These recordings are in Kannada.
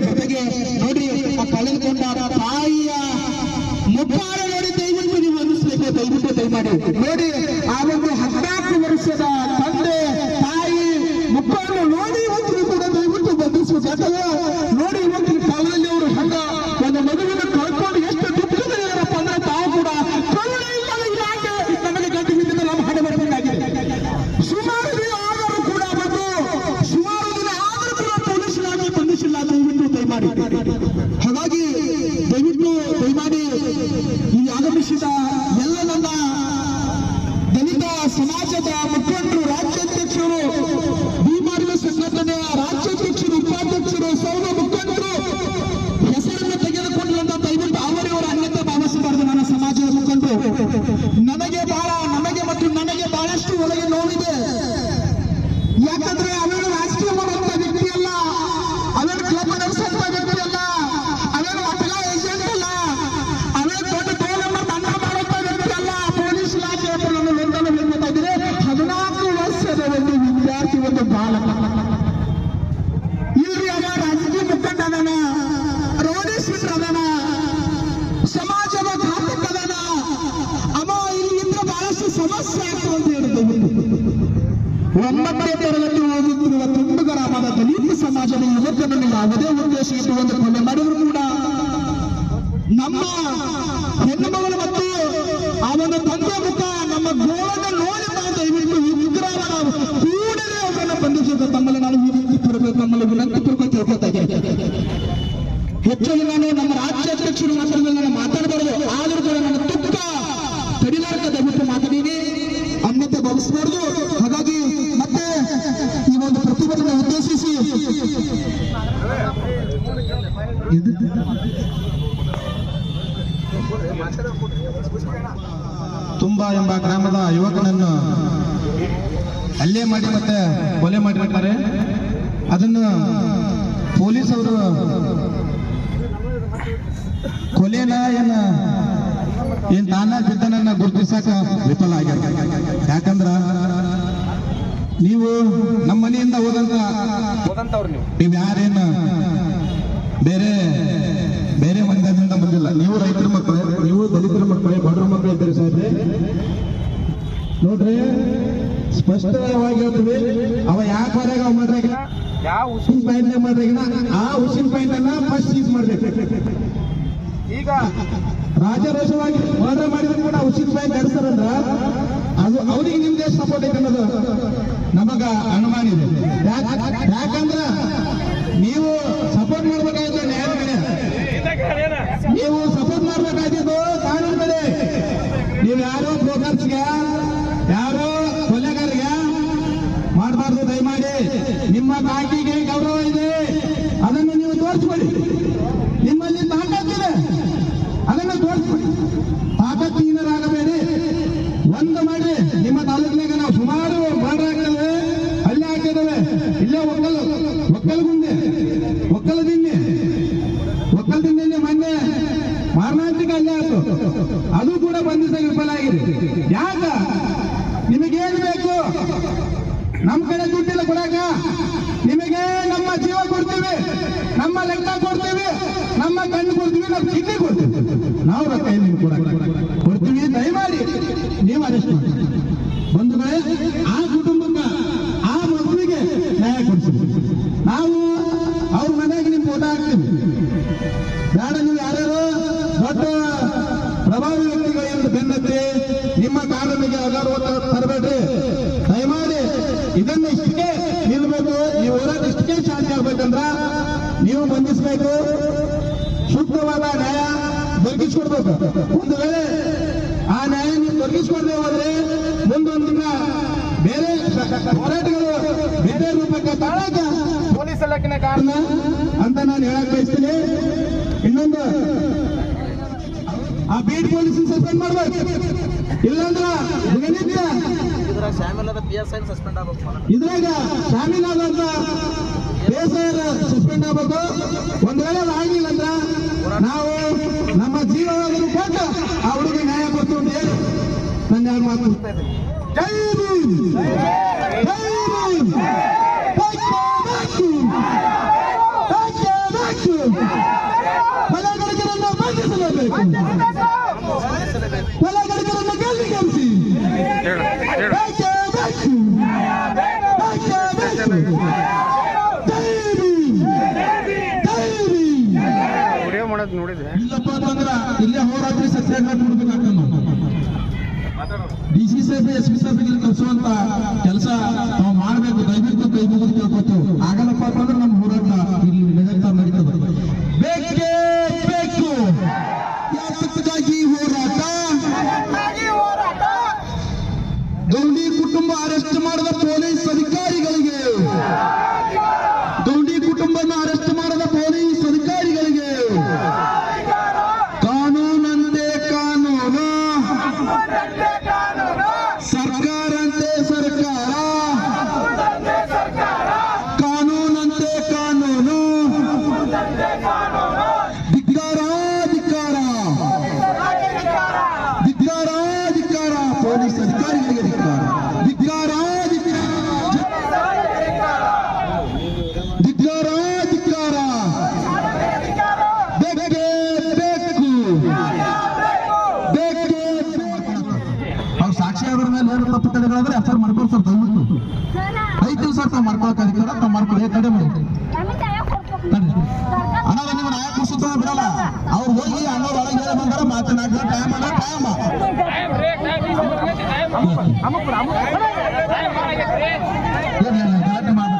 ಜೊತೆಗೆ ನೋಡಿ ಕಳೆದುಕೊಂಡ ತಾಯಿಯ ಮುಖಾರ ನೋಡಿ ದಯವಿಟ್ಟು ನೀವು ಅನ್ನಿಸ್ಬೇಕು, ದಯವಿಟ್ಟು ದಯಮಾಡಿ ನೋಡಿ. ಆ ಒಂದು 14 ವರ್ಷದ ತಂದೆ ತಾಯಿ ಮುಖವನ್ನು ನೋಡಿ ಇವತ್ತು ಕೂಡ ದಯವಿಟ್ಟು ಬಂಧಿಸಬೇಕು. ಯಾಕಂದ್ರೆ ನೋಡಿ ಇವತ್ತಿನ ಕಾಲದಲ್ಲಿ ಅವರು ಹಂಗ ಒಂದು ಮಗುವಿನ ಕಳ್ಕೊಂಡು ಎಷ್ಟು ದುಃಖದಲ್ಲಿದ್ದಾರಪ್ಪ ಅಂದ್ರೆ ತಾವು ಕೂಡ ಕರುಣೆ ಇಲ್ಲದ ಇಲಾಖೆ ನಮಗೆ ಗಂಟು ಬಿದ್ದ ನಾವು ಹಣ ಮಾಡಬೇಕಾಗಿದೆ. ಸುಮಾರು ದಿನ ಆದರೂ ಕೂಡ ಬಂದು ಸುಮಾರು ದಿನ ಆದರೂ ಕೂಡ ಪೊಲೀಸ್ ಇಲಾಖೆ ಬಂಧಿಸಿಲ್ಲ. ದಯವಿಟ್ಟು ದಯಮಾಡಿ, ಹಾಗಾಗಿ ದಯವಿಟ್ಟು ದಯಮಾಡಿ ಈ ಆಗಮಿಸಿದ ಎಲ್ಲ ನನ್ನ ದಲಿತ ಸಮಾಜದ ಮುಖಂಡರು, ರಾಜ್ಯಾಧ್ಯಕ್ಷರು, ಭೀಮಾರ್ವ ಸಂಘಟನೆಯ ರಾಜ್ಯಾಧ್ಯಕ್ಷರು, ಉಪಾಧ್ಯಕ್ಷರು, ಸೌರ ಮುಖಂಡರು ಹೆಸರನ್ನು ತೆಗೆದುಕೊಂಡಂತ ದಯವಿಟ್ಟು ಅವರವರ ಅನ್ಯತೆ ಭಾವಿಸಬಾರದು. ನನ್ನ ಸಮಾಜದ ಮುಖಂಡರು ನಮಗೆ ಮತ್ತು ನನಗೆ ಬಹಳಷ್ಟು ಒಳಗೆ ನೋವಿದೆ. ಯಾಕಂದ್ರೆ ಅವನು ರಾಜಕೀಯ ಮಾಡುವಂತ ವ್ಯಕ್ತಿ ಅಲ್ಲ, ಅವನು ಕ್ಲಬ್ ನಡೆಸುವಂತ ವ್ಯಕ್ತಿ ಅಲ್ಲ, ಅವನು ಅಪಲ ಏಜೆಂಟ್ ಅಲ್ಲ, ಅವನು ದೊಡ್ಡ ಟೋಲನ್ನು ದಂಡ ಮಾಡುವಂತ ವ್ಯಕ್ತಿ ಅಲ್ಲ. ಪೊಲೀಸ್ ಇಲಾಖೆ ನನ್ನ ನೋಂದಣಿ ಹೇಳ್ತಾ ಇದ್ರೆ 14 ವರ್ಷದ ಒಂದು ವಿದ್ಯಾರ್ಥಿ, ಒಂದು ಬಾಲಕ. ಇಲ್ಲಿ ಅವ ರಾಜಕೀಯ ಮುಖಂಡ ಅದಾನ, ರೋಡಿ ಶೀಟರ್ ಅದಾನ, ಸಮಾಜದ ಘಾತಕ ಅದಾನ. ಅವ ಇಲ್ಲಿ ಇದ್ರೆ ಬಹಳಷ್ಟು ಸಮಸ್ಯೆ ಆಗ್ತದೆ ಅಂತ ಹೇಳಿದ್ದು. 9ನೇ ತರಗತಿ ಓದುತ್ತಿರುವ ತುಂಡು ಗ್ರಾಮದ ದಲಿತ ಸಮಾಜದ ಯುವಕರನ್ನು ಯಾವುದೇ ಉದ್ದೇಶ ಇಟ್ಟುಕೊಂಡು ಕೊಲೆ ಮಾಡಿದ್ರು ಕೂಡ ನಮ್ಮ ಹೆಣ್ಣು ಮಗಳು ಮತ್ತು ಆ ಒಂದು ತಂದೆ ಮುಖ ನಮ್ಮ ಗೋಳನ್ನು ನೋಡಿ ನಾವು ದಯವಿಟ್ಟು ವಿಗ್ರಹನ ಕೂಡಲೇ ಅವರನ್ನು ಬಂಧಿಸಬೇಕು. ತಮ್ಮಲ್ಲಿ ನಾನು ವಿನಂತಿಪೂರ್ವಕ ನಮ್ಮಲ್ಲಿ ವಿನಂತಿಪೂರ್ವಕ ತಿಳ್ಕೊತಾ ಇದ್ದೇನೆ. ಹೆಚ್ಚಾಗಿ ನಾನು ನಮ್ಮ ರಾಜ್ಯಾಧ್ಯಕ್ಷರು ಮಾತ್ರದಲ್ಲಿ ಮಾತಾಡಬಾರದು, ಆದರೂ ಕೂಡ ನನ್ನ ತುಕ್ಕ ತಡಿಲಾರ್ಕ ದಯವಿಟ್ಟು ಮಾತಾಡೀನಿ, ಅನ್ಯತೆ ಭಾವಿಸಬಾರದು. ಹಾಗಾಗಿ ಮತ್ತೆ ಈ ಒಂದು ಪ್ರತಿಭಟನೆ ಉದ್ದೇಶಿಸಿ ತುಂಬಾ ಎಂಬ ಗ್ರಾಮದ ಯುವಕನನ್ನು ಹಲ್ಲೆ ಮಾಡಿ ಮತ್ತೆ ಕೊಲೆ ಮಾಡಿರ್ತಾರೆ. ಅದನ್ನು ಪೊಲೀಸವರು ಕೊಲೆನ ಏನ್ ತಾನ ಬಿದ್ದನನ್ನ ಗುರುತಿಸಕ ವಿಫಲ ಆಗ್ಯಾರ. ಯಾಕಂದ್ರ ನೀವು ನಮ್ಮ ಮನೆಯಿಂದ ಹೋದಂತವ್ರು ನೀವು ಯಾರೇನು ಬೇರೆ ಬೇರೆ ಮಂದಿಯಿಂದ ಬಂದಿಲ್ಲ. ನೀವು ರೈತರ ಮಕ್ಕಳೇ, ನೀವು ದಲಿತರ ಮಕ್ಕಳೇ, ಬಡವರ ಮಕ್ಕಳು ಇದ್ದಾರೆ ಸಾಹೇಬ್ರೆ. ನೋಡ್ರಿ, ಸ್ಪಷ್ಟವಾಗಿ ಹೇಳ್ತೀವಿ, ಅವ ಯಾಕೆ ಹೊರಗೆ ಅವ್ ಮಾಡ್ರಾಗ ಯಾವ ಉಸಿನ್ ಪಾಯಿಂಟ್ ಮಾಡ್ರಾಗಿನ ಆ ಉಸಿನ್ ಪಾಯಿಂಟ್ ಅನ್ನ ಫಸ್ಟ್ ಸೀಸ್ ಮಾಡ್ಬೇಕು. ಈಗ ರಾಜರೋಷವಾಗಿ ಮರ್ಡರ್ ಮಾಡಿದ್ರು ಕೂಡ ಉಸಿನ್ ಪಾಯಿಂಟ್ ನಡೆಸ್ತಾರಂದ್ರ ಅದು ಅವ್ರಿಗೆ ನಿಮ್ಗೆ ಸಪೋರ್ಟ್ ಐತೆ ಅನ್ನೋದು ನಮಗ ಅನುಮಾನ ಇದೆ. ಯಾಕಂದ್ರ ನೀವು ಸಪೋರ್ಟ್ ಮಾಡ್ಬೇಕಾಗಿತ್ತು ನ್ಯಾಯ ಕಡೆ, ನೀವು ಸಪೋರ್ಟ್ ಮಾಡ್ಬೇಕಾಗಿದ್ದು ಕಾನೂನು ಕಡೆ. ನೀವು ಯಾರೋ ಬ್ರೋಕರ್ಸ್ಗೆ, ಯಾರೋ ಕೊಲೆಗಾರಿಗೆ ಮಾಡಬಾರ್ದು. ದಯಮಾಡಿ ನಿಮ್ಮ ಕಾಕಿಗೆ ಗೌರವ ಇದೆ, ಅದನ್ನು ನೀವು ತೋರಿಸ್ಕೊಡಿ. ನಿಮ್ಮಲ್ಲಿ ತಾಕತ್ತಿದೆ, ಅದನ್ನು ತೋರಿಸ್ಕೊಡಿ. ತಾಕತ್ತೀನರಾಗಬೇಡಿ, ಒಂದು ಮಾಡಿ. ನಿಮ್ಮ ತಾಲೂಕಿನಾಗ ನಾವು ಸುಮಾರು ಮರ್ಡರ್ ಆಗ್ತೇವೆ, ಹಲ್ಲೆ ಆಗ್ತಿದ್ದೇವೆ. ಇಲ್ಲೇ ಒಕ್ಕಲದಿಂದನೇ ಮೊನ್ನೆ ಮಾರಣಾಂತಿಕ ಹಲ್ಲೆ ಆಯ್ತು, ಅದು ಕೂಡ ಬಂಧಿಸಲು ವಿಫಲ ಆಗಿದೆ. ಯಾಕ? ನಿಮಗೇನು ಬೇಕು? ನಮ್ಮ ಕಡೆ ದುಡ್ಡಿಲ್ಲ ಕೊಡಾಕ. ನಿಮಗೆ ನಮ್ಮ ಜೀವ ಕೊಡ್ತೀವಿ, ನಮ್ಮ ಲೆಕ್ಕ ಕೊಡ್ತೀವಿ, ನಮ್ಮ ಕಣ್ಣು ಕೊಡ್ತೀವಿ, ನಮ್ಮ ಕಿಡ್ನಿ ಕೊಡ್ತೀವಿ. ನಾವು ರೊಕ್ಕ ನಿಮ್ಗೆ ಕೊಡ್ತೀವಿ. ದಯಮಾಡಿ ನೀವು ಅರೆಸ್ಟ್ ಮಾಡಿ. ಬಂಧುಗಳೇ, ಆ ಕುಟುಂಬಕ್ಕೆ, ಆ ಮಗುವಿಗೆ ನ್ಯಾಯ ಕೊಡಿಸ್ತೀವಿ. ನಾವು ಅವ್ರ ಮನೆಗೆ ನಿಮ್ ಫೋಟೋ ಹಾಕ್ತೀವಿ. ಬೇಡ, ನೀವು ಯಾರ್ಯಾರು ದೊಡ್ಡ ಪ್ರಭಾವಿ ವ್ಯಕ್ತಿಗಳಿಂದ ಬೆನ್ನತ್ತಿ ನಿಮ್ಮ ಕಾನೂನಿಗೆ ಅಗಾರ ತರಬೇಡ್ರಿ. ದಯಮಾಡಿ ಇದನ್ನು ಇಷ್ಟಕ್ಕೆ ನಿಲ್ಬೇಕು. ಈ ಹೋರಾಟ ಇಷ್ಟಕ್ಕೆ ಶಾಂತಿ ಆಗ್ಬೇಕಂದ್ರ ನೀವು ಬಂಧಿಸಬೇಕು, ಸೂಕ್ತವಾದ ನ್ಯಾಯ ದೊರಕಿಸ್ಕೊಡ್ಬೇಕು. ಒಂದು ವೇಳೆ ಆ ನ್ಯಾಯ ನೀವು ದೊರಕಿಸ್ಕೊಡ್ದೆ ಹೋದ್ರೆ ಮುಂದೊಂದು ದಿನ ಬೇರೆ ಹೋರಾಟಗಳು ತಾಳಾಗ ಪೊಲೀಸ್ ಇಲಾಖೆನ ಕಾರಣ ಅಂತ ನಾನು ಹೇಳಕ್ ಬಯಸ್ತೀನಿ. ಇನ್ನೊಂದು ಆ ಬೀಟ್ ಪೊಲೀಸ್ ಸಸ್ಪೆಂಡ್ ಮಾಡ್ಬೇಕು, ಇಲ್ಲಾಂದ್ರ ದಿನನಿತ್ಯ ಇದ್ರಾಗ ಶಾಮೀಲಾದಂತ ಬೇಸರ ಸಸ್ಪೆಂಡ್ ಆಗ್ಬೇಕು. ಒಂದ್ ವೇಳೆ ಆಗಿಲ್ಲ ಅಂದ್ರ ನಾವು ನಮ್ಮ ಜೀವವಾದರೂ ಕೊಟ್ಟು ಆ ಹುಡುಗಿ ನ್ಯಾಯ ಕೊಡ್ತೀವಿ ಅಂತ ಹೇಳಿ ನನ್ನ ಎರಡು ಮಾತು. ಜೈ ಭೀಮ್, ಜೈ ಭೀಮ್, ಕೊಲೆಗಡಕರನ್ನು ಬಂಧಿಸಲೇಬೇಕು, ಕೊಲೆಗಡಕರನ್ನು ಗಲ್ಲಿಗೇರಿಸಿ ನೋಡಿದ್ರೆ ಇಲ್ಲಪ್ಪ ಅಂತಂದ್ರ ಇಲ್ಲೇ ಹೋರಾಟ ಸತ್ಯಾಗ್ರಹ ಕೊಡ್ಬೇಕಾಗ್ತದೆ. ಡಿಸಿ ಸಾಹೇಬ್ ಎಸ್ ಪಿ ಸಾಹೇಬ್ ಕಲಿಸುವಂತ ಕೆಲಸ ನಾವು ಮಾಡ್ಬೇಕು. ದಯವಿಟ್ಟು ಕೈ ಮುಗಿದು ಕೇಳ್ಕೊತೇವೆ. ಆಗಲ್ಲಪ್ಪ ಅಂತಂದ್ರೆ ನಮ್ಮ ಹೋರಾಟ ಇಲ್ಲಿ ನಡೀತದೆ. ಬೇಕೇ ಬೇಕು ಯಾತಕ್ಕಾಗಿ ಹೋರಾಟ? ಗೌಂಡಿ ಕುಟುಂಬ ಅರೆಸ್ಟ್ ಮಾಡಿದ ಪೊಲೀಸ್ ಅಧಿಕಾರಿಗಳಿಗೆ, ಗೌಂಡಿ ಕುಟುಂಬನ ಅರೆಸ್ಟ್ ಮಾಡಿದ ಪೊಲೀಸ್ ಅಧಿಕಾರಿಗಳಿಗೆ ಕಾನೂನಂತೆ ಕಾನೂನು, ಸರ್ಕಾರಂತೆ ಸರ್ಕಾರ, ಕಾನೂನಂತೆ ಕಾನೂನು. ಧಿಕ್ಕಾರ ಧಿಕ್ಕಾರ ಧಿಕ್ಕಾರ ಧಿಕ್ಕಾರ ಪೊಲೀಸ್ ಅಧಿಕಾರಿಗಳಿಗೆ ಧಿಕ್ಕಾರ, ಧಿಕ್ಕಾರ ಧಿಕ್ಕಾರ ಧಿಕ್ಕಾರ. ಬೇಕೇ ಬೇಕು, ಬೇಕೇ ಅವ್ರು ಸಾಕ್ಷಿಯಾದ್ರ ಮೇಲೆ ಏನು ತಪ್ಪು ತಡೆಗಳಾದ್ರೆ ಎಫ್ಐಆರ್ ಮಾಡ್ಕೊಂಡು ಸರ್ ದಯವಿಟ್ಟು 5 ದಿವಸ ತಾವು ಮಾಡ್ಕೊಳಕ್ ಅಧಿಕಾರ ತಾವು ಮಾಡ್ಕೊಳ್ಳಿ. ತಡೆ ಮಾಡಿ ಅನ್ನೋದು ನಿಮ್ಮ ನ್ಯಾಯ ಕೊಡಿಸುತ್ತ ಬಿಡಲ್ಲ. ಅವ್ರು ಹೋಗಿ ಅನ್ನೋದು ಒಳಗೆ ಹೇಳಿ ಬಂದಾರ ಮಾತನಾಡಿದ ಟೈಮ್ ಅಲ್ಲ ಟೈಮ್ ಗಲಾಟೆ ಮಾಡಿ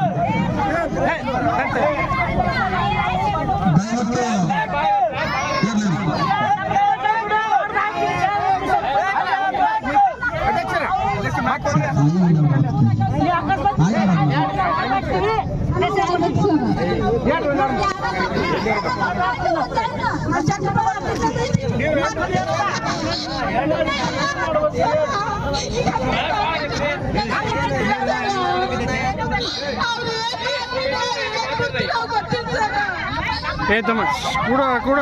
ದಯವಿಟ್ಟು ಏತಮ್ಮ ಕೂಡ ಕೂಡ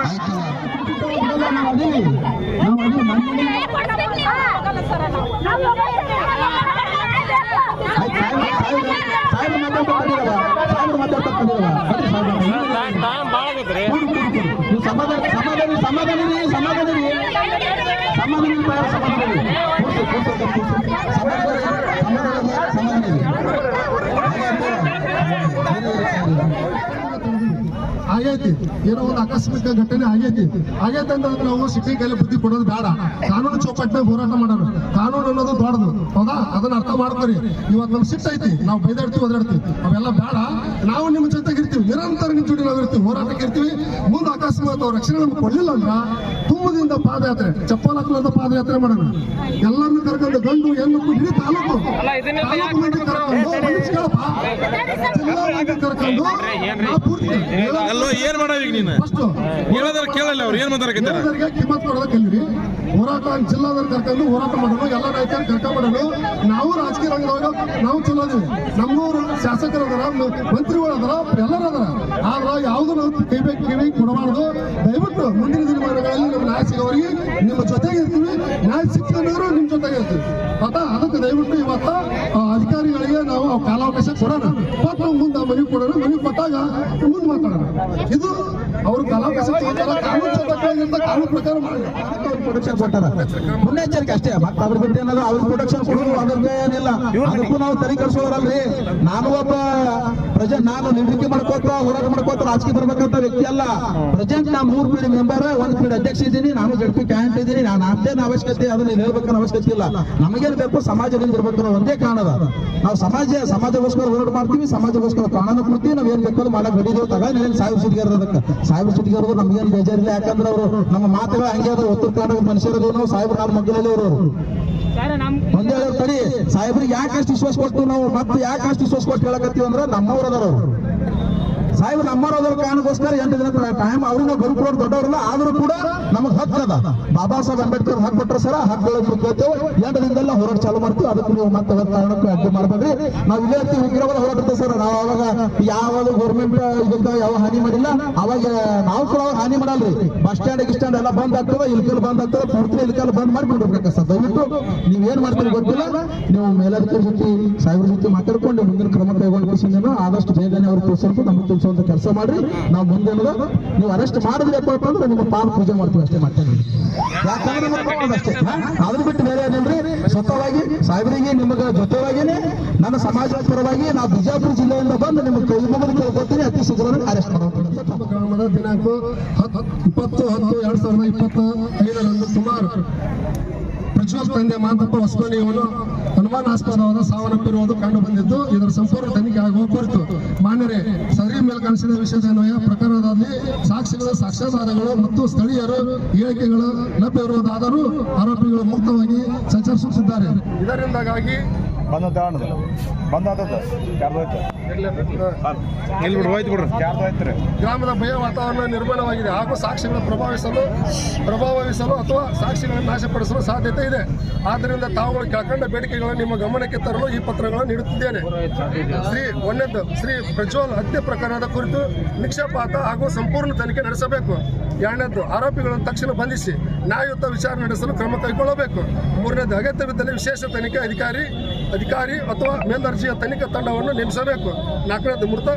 ಆಗೈತಿ, ಏನೋ ಒಂದು ಆಕಸ್ಮಿಕ ಘಟನೆ ಆಗೈತಿ ಅಂತ ನಾವು ಸಿಟ್ಟಿಂಗ್ ಕೈಲಿ ಬುದ್ಧಿ ಕೊಡೋದು ಬೇಡ. ಕಾನೂನು ಚೌಕಟ್ಟಿನಾಗ ಹೋರಾಟ ಮಾಡೋಣ. ಕಾನೂನು ಅನ್ನೋದು ದೊಡ್ಡದು, ಹೌದಾ? ಅದನ್ನ ಅರ್ಥ ಮಾಡ್ಕೊರಿ. ಇವತ್ತು ನಮ್ ಸಿಟ್ಟು ಐತಿ, ನಾವು ಬೈದಾಡ್ತೀವಿ ಒದಾಡ್ತೀವಿ, ಅವೆಲ್ಲ ಬೇಡ. ನಾವು ನಿಮ್ಮ ಜೊತೆಗೆ ಇರ್ತೀವಿ, ನಿರಂತರ ನಿಮ್ ಜೊತೆ ನಾವು ಇರ್ತೀವಿ, ಹೋರಾಟಕ್ಕೆ ಇರ್ತೀವಿ. ಮುಂದೆ ಅಕಸ್ಮಾತ್ ಅವ್ರ ರಕ್ಷಣೆ ನಮ್ಗೆ ಕೊಡ್ಲಿಲ್ಲ ಅಂದ್ರ ತುಂಬದಿಂದ ಪಾದಯಾತ್ರೆ, ಚಪ್ಪಲ್ ಹಾಕಲಾರ್ದ ಪಾದಯಾತ್ರೆ ಮಾಡೋಣ. ಎಲ್ಲರನ್ನು ಕರ್ಕೊಂಡು ಗಂಡು ಹೆಣ್ಣು ಇಡೀ ತಾಲೂಕು ಮಂದಿ ಕರ್ಕೊಂಡು ಕರ್ಕೊಂಡು ನಾವು ಪೂರ್ತಿ ಏನ್ ಮಾಡೋದು ಈಗ ನೀನು ಹೇಳೋದ್ರ ಕೇಳಲ್ಲ ಅವ್ರು ಏನ್ ಮಾತಾಡಕತ್ತಾರೆ ಕಿಮ್ಮತ್ ಕೊಡೋದಕ್ಕೆ ಕಲೀರಿ. ಹೋರಾಟ ಜಿಲ್ಲಾದಲ್ಲಿ ಕರ್ಕೊಂಡು ಹೋರಾಟ ಮಾಡೋಣ, ಎಲ್ಲ ನಾಯಕರು ಕರ್ಕೊಂಡ್ಬಿಡೋಣ. ನಾವು ರಾಜಕೀಯ ರಂಗದೊಳಗ ನಾವು ಚಲೋ ಅದೀವಿ, ನಮ್ಮೂರು ಶಾಸಕರು ಅದರ, ಮಂತ್ರಿಗಳು ಅದರ, ಎಲ್ಲರೂ ಅದರ. ಆದ್ರ ಯಾವ್ದು ನಾವು ಕಿವಿ ಕೊಡಬಾರ್ದು. ದಯವಿಟ್ಟು ಮುಂದಿನ ದಿನಮಾನಗಳಲ್ಲಿ ನಮ್ಮ ನ್ಯಾಯ ಸಿಗೋವರಿಗೆ ನಿಮ್ಮ ಜೊತೆಗೆ ಇರ್ತೀವಿ, ನ್ಯಾಯ ಸಿಕ್ಕಿದ್ರು ನಿಮ್ ಜೊತೆಗೆ ಇರ್ತೀವಿ. ಆತ ಅದಕ್ಕೆ ದಯವಿಟ್ಟು ಇವತ್ತ ಅಧಿಕಾರಿಗಳಿಗೆ ನಾವು ಕಾಲಾವಕಾಶ ಕೊಡೋಣ. ಮತ್ತು ಮುಂದೆ ಮನೆಗೆ ಕೊಡೋಣ, ಮನೆಗೆ ಕೊಟ್ಟಾಗ ಮುಂದೆ ಮಾತಾಡೋಣ. ಇದು ಅವರು ಕಾಲಾವಕಾಶ ಕಾನೂನು ಪ್ರಕಾರ ಮಾಡಿ ಪ್ರೊಟೆಕ್ಷನ್ ಕೊಟ್ಟಾರ, ಮುನ್ನೆಚ್ಚರಿಕೆ ಅಷ್ಟೇ. ಮತ್ತೆ ಅದ್ರ ಬಿಟ್ಟು ಏನಾದ್ರು ಅವ್ರ ಪ್ರೊಟೆಕ್ಷನ್ ಕೊಡೋದು ಅದ್ರದ್ದು ಏನಿಲ್ಲ. ಅದಕ್ಕೂ ನಾವು ತಲೆ ಕೆಡಿಸೋರಲ್ರಿ. ನಾನು ಒಬ್ಬ ನಾನು ನಿವೃತ್ತಿ ಮಾಡ್ಕೋತ ಹೋರಾಟ ಮಾಡ್ಕೋತ ರಾಜಕೀಯ ಬರ್ಬೇಕಂತ ವ್ಯಕ್ತಿ ಅಲ್ಲ. ಪ್ರೆಸೆಂಟ್ ನಾ 3 ಪೀಳಿ ಮೆಂಬರ್, 1 ಪೀಳಿ ಅಧ್ಯಕ್ಷ ಇದ್ದೀನಿ, ನಾನು ಜಡ್ಪಿ ಕ್ಯಾಂಟ್ ಇದ್ದೀನಿ. ನಾನು ಅದೇನು ಅವಶ್ಯಕತೆ ಅದನ್ನ ಹೇಳ್ಬೇಕನ್ನೋ ಅವಶ್ಯಕತೆ ಇಲ್ಲ. ನಮಗೇನು ಬೇಕು, ಸಮಾಜದಿಂದ ಇರ್ಬೇಕು ಅನ್ನೋ ಒಂದೇ ಕಾರಣದ. ನಾವು ಸಮಾಜಗೋಸ್ಕರ ಹೋರಾಟ ಮಾಡ್ತೀವಿ, ಸಮಾಜಗೋಸ್ಕರ ಕಾನೂನು ಕೊಡ್ತೀವಿ. ನಾವ್ ಏನ್ ಬೇಕು ಮಾಡಕ್ ರೆಡಿದೇವು. ತಗೊಂಡು ಸಾಹೇಬ್ ಸಿಟಿಗಾರ ಅದಕ್ಕೆ ಸಾಹೇಬ್ ಸಿಟಿಗಾರದು ನಮ್ಗೇನು ಬೇಜಾರಿಲ್ಲ. ಯಾಕಂದ್ರೆ ಅವರು ನಮ್ಮ ಮಾತುಗಳು ಹಂಗೆ ಅದ್ರ ಉತ್ತರ ಕರ್ನಾಟಕ ಮನುಷ್ಯರದು. ನಾವು ಸಾಹೇಬ್ರ ನಮ್ಮ ಮಗ್ಗಲಲ್ಲಿ ಅವರು ಮಂದಿ ತಡಿ ಸಾಹೇಬ್ರಿಗೆ ಯಾಕೆ ಅಷ್ಟು ವಿಶ್ವಾಸ ಕೊಟ್ಟು ನಾವು ಮತ್ತೆ ಯಾಕೆ ಅಷ್ಟು ವಿಶ್ವಾಸ ಕೊಟ್ಟು ಹೇಳಕತ್ತೀವಿ ಅಂದ್ರೆ ನಮ್ಮವ್ರು ಅದಾರ ಅವ್ರು ಸಾಹೇಬ್ ನಮ್ಮವ್ರ ಕಾರಣಕ್ಕೋಸ್ಕರ 8 ದಿನ ಟೈಮ್ ಅವ್ರನ್ನ ಬದುಕೋರು ದೊಡ್ಡವ್ರಲ್ಲ ಆದ್ರೂ ಕೂಡ ನಮಗ್ ಹಕ್ಕು ಅದ ಬಾಬಾ ಸಾಹೇಬ್ ಅಂಬೇಡ್ಕರ್ ಹಕ್ಕು ಕೊಟ್ಟರೆ ಸರ ಹಕ್ಕುಗಳು ಕೇಳ್ತೇವೆ 8 ದಿನದಲ್ಲ ಹೋರಾಟ ಚಾಲು ಮಾಡ್ತೀವಿ ಅದಕ್ಕೆ ನೀವು ಮತ್ತೆ ಕಾರಣಕ್ಕೂ ಅಡ್ಡಿ ಮಾಡ್ಬೇಡ್ರಿ ನಾವು ಇಲ್ಲೇ ಇರ್ತೀವಿ ಉಗ್ರವಾದ ಹೋರಾಟ ಇರ್ತೇವೆ ಸರ್ ನಾವು ಅವಾಗ ಯಾವಾಗ ಗೌರ್ಮೆಂಟ್ ಇದರಿಂದ ಯಾವ ಹಾನಿ ಮಾಡಿಲ್ಲ ಅವಾಗ ನಾವು ಕೂಡ ಅವಾಗ ಹಾನಿ ಮಾಡಲ್ರಿ ಬಸ್ ಸ್ಟ್ಯಾಂಡ್ ಎಲ್ಲ ಬಂದ್ ಆಗ್ತದೆ ಇಲ್ಕಲ್ ಬಂದ್ ಆಗ್ತದೆ ಪೂರ್ತಿ ಇಲ್ಕಲ್ ಬಂದ್ ಮಾಡಿಬಿಡ್ಬೇಕು ಸರ್ ದಯವಿಟ್ಟು ನೀವ್ ಏನ್ ಮಾಡ್ತೀರಿ ಗೊತ್ತಿಲ್ಲ ನೀವು ಮೇಲಧಿಕಾರಿ ಜೊತೆ ಸಾಹೇಬ್ರ ಜೊತೆ ಮಾತಾಡ್ಕೊಂಡು ಮುಂದಿನ ಕ್ರಮ ಕೈಗೊಂಡು ಖುಷಿಯಿಂದ ಆದಷ್ಟು ಬೇಗನೆ ಅವ್ರಿಗೆ ತಿಳಿಸೋದು ನಮಗೆ ತಿಳಿಸುವಂತ ಕೆಲಸ ಮಾಡ್ರಿ ನಾವು ಮುಂದೆ ನೀವು ಅರೆಸ್ಟ್ ಮಾಡಿದ್ರಪ್ಪ ಅಂದ್ರೆ ನಿಮ್ಮ ಪಾಲ್ ಪೂಜೆ ಮಾಡ್ತೀವಿ ಅಷ್ಟೇ ಮಾಡ್ತೇವೆ ಯಾಕಂದ್ರೆ ಅಷ್ಟೇ ಅದ್ರ ಬಿಟ್ಟು ಬೇರೆ ಏನಿಲ್ರಿ ಸ್ವತಃವಾಗಿ ಸಾಹೇಬರಿಗೆ ನಿಮಗೆ ಜೊತೆವಾಗಿನೇ ನನ್ನ ಸಮಾಜದ ಪರವಾಗಿ ನಾವು ಬಿಜಾಪುರ ಜಿಲ್ಲೆಯಿಂದ ಬಂದು ನಿಮಗೆ ಕೈ ಮುಗಿದು ಕೇಳ್ಕೊತೀನಿ ಅತಿ ಶೀಘ್ರ ಅರೆಸ್ಟ್ ಮಾಡೋದು ಗ್ರಾಮದ ದಿನಾಂಕ 20/10/2025 ಸುಮಾರು ಪ್ರಜ್ವಲ್ ತಂದೆ ಮಾತಪ್ಪ ಹೊಸಮನಿ ಇವನು ಅನುಮಾನಾಸ್ಪದವಾದ ಸಾವನ್ನಪ್ಪಿರುವುದು ಕಂಡು ಬಂದಿದ್ದು ಇದರ ಸಂಪೂರ್ಣ ತನಿಖೆ ಆಗುವ ಕುರಿತು ಮಾನ್ಯರೇ ಸದರಿ ಮೇಲ್ಕಾಣಿಸಿದ ವಿಷಯದನ್ವಯ ಪ್ರಕರಣದಲ್ಲಿ ಸಾಕ್ಷಿಗಳ ಸಾಕ್ಷ್ಯಾಧಾರಗಳು ಮತ್ತು ಸ್ಥಳೀಯರು ಹೇಳಿಕೆಗಳು ಲಭ್ಯವಿರುವುದಾದರೂ ಆರೋಪಿಗಳು ಮುಕ್ತವಾಗಿ ಸಂಚರಿಸುತ್ತಿದ್ದಾರೆ ಇದರಿಂದಾಗಿ ಗ್ರಾಮದ ಭಯ ವಾತಾವರಣ ನಿರ್ಮಾಣವಾಗಿದೆ ಹಾಗೂ ಸಾಕ್ಷಿಗಳನ್ನು ಪ್ರಭಾವಿಸಲು ಅಥವಾ ಸಾಕ್ಷಿಗಳನ್ನು ನಾಶಪಡಿಸಲು ಸಾಧ್ಯತೆ ಇದೆ. ಆದ್ದರಿಂದ ತಾವುಗಳು ಕೆಳಕಂಡ ಬೇಡಿಕೆಗಳನ್ನು ನಿಮ್ಮ ಗಮನಕ್ಕೆ ತರಲು ಈ ಪತ್ರಗಳನ್ನು ನೀಡುತ್ತಿದ್ದೇನೆ. ಶ್ರೀ ಪ್ರಜ್ವಲ್ ಹತ್ಯೆ ಪ್ರಕರಣದ ಕುರಿತು ನಿಕ್ಷೇಪಾತ ಹಾಗೂ ಸಂಪೂರ್ಣ ತನಿಖೆ ನಡೆಸಬೇಕು. 2ನೇದು ಆರೋಪಿಗಳನ್ನು ತಕ್ಷಣ ಬಂಧಿಸಿ ನ್ಯಾಯಯುತ ವಿಚಾರಣೆ ನಡೆಸಲು ಕ್ರಮ ಕೈಗೊಳ್ಳಬೇಕು. 3ನೇದು ಅಗತ್ಯವಿದ್ದಲ್ಲಿ ವಿಶೇಷ ತನಿಖೆ ಅಧಿಕಾರಿ ಅಥವಾ ಮೇಲ್ದರ್ಜೆಯ ತನಿಖಾ ತಂಡವನ್ನು ನೇಮಿಸಬೇಕು. 4ನೇದು ಮೃತ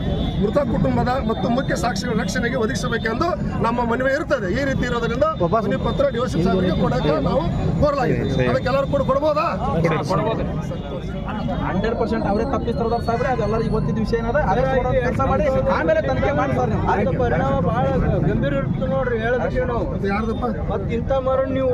ಕುಟುಂಬದ ಮತ್ತು ಮುಖ್ಯ ಸಾಕ್ಷಿಗಳ ರಕ್ಷಣೆಗೆ ಒದಗಿಸಬೇಕೆಂದು ನಮ್ಮ ಮನವಿ ಇರುತ್ತದೆ. ಈ ರೀತಿ ಇರೋದ್ರಿಂದ ಮನವಿ ಪತ್ರ ಡಿವೋಷನ್ ಸಾಹೇಬರಿಗೆ ಕೊಡಕ್ಕೆ ನಾವು ಕೋರಲಾಗಿದೆ. ಅದಕ್ಕೆಲ್ಲರೂ ಕೂಡ ಕೊಡ್ಬೋದಾ? 100% ಅವರೇ ತಪ್ಪಿಸ್ತಾರ ಸಾಹೇಬ್ರೆ, ಅದೆಲ್ಲರಿಗೂ ಗೊತ್ತಿದ್ದ ವಿಷಯ ಏನದ ಕೆಲಸ ಮಾಡಿ ಆಮೇಲೆ ತನಿಖೆ ಮಾಡ್ತಾರೆ. ಪರಿಣಾಮ ಬಹಳ ಗಂಭೀರ ಇರುತ್ತೆ ನೋಡ್ರಿ, ಹೇಳೋದಕ್ಕೆ ನಾವು ಯಾರ್ದಪ್ಪ ಮತ್ತೆ ಇಂಥ ಮರ ನೀವು